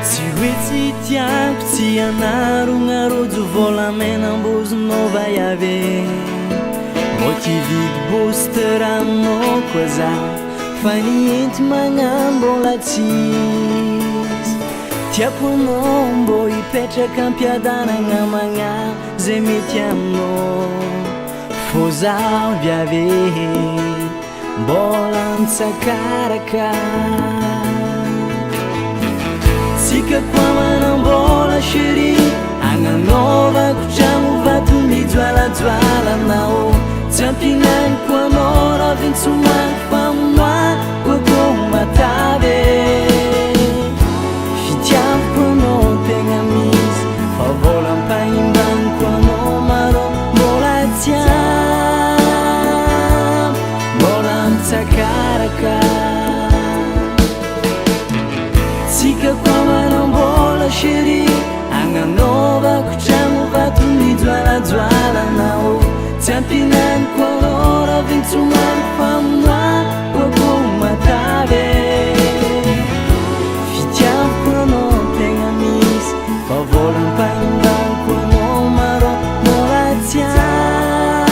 Tsy hoe tsy tiako tsy anarogna rojo volamenam-bozonao vaiave mbô ty vidy booster aminao koa za fa nienty magnano mbola tsisy tiako anao mbô hipetraka ampiadanagna magnano zay mety aminao fô zaho viave mbola mitsakaraka tsika koa manambola chéri agnanovako tragno vato mijoalajoalanao tsy ampinagniko anao raha vintsomako famonoako matave fitiavako anao tegna misy fa vola mpaimbaniko anao maro mbola tiam mbola mitsakaraka tsika koa manambola chéri agnanovako tragno vato mijoalajoalanao tsy ampinagniko anao raha vintsomako famonoako matave fitiavako anao tegna misy fa vola mpaimbaniko anao maro mbola tiam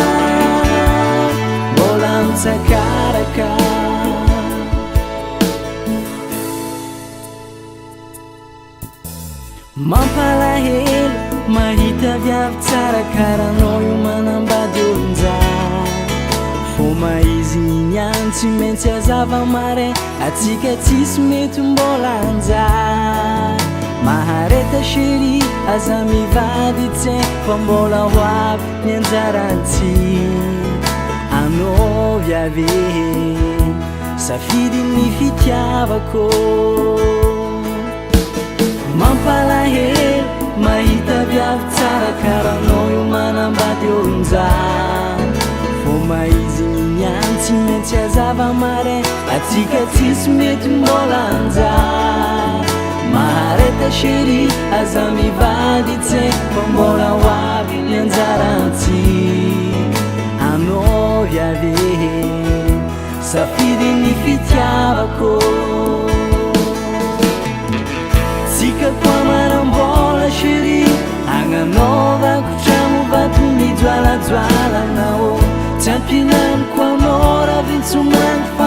mbola mitsakaraka mampalahelo mahita viavy tsara karanao io manambady olonjara fô maizy niany tsy maintsy azava marain atsika tsisy mety mbola anjara mahareta chéri aza mivady tsain fa mbola ho avy ny anjarantsy anao viave safidy ny fitiavako mampalahelo mahita viavy tsara karanao io manambady olonjara fô maizy niany tsy maintsy azava marain atsika tsisy mety mbola anjara mahareta chéri aza mivady tsain fa mbola ho avy ny anjarantsy anao viave safidy ny fitiavako tsika koa manambola chéri agnanovako tragno vato mijoalajoalanao tsy ampinagniko anao raha vintsomako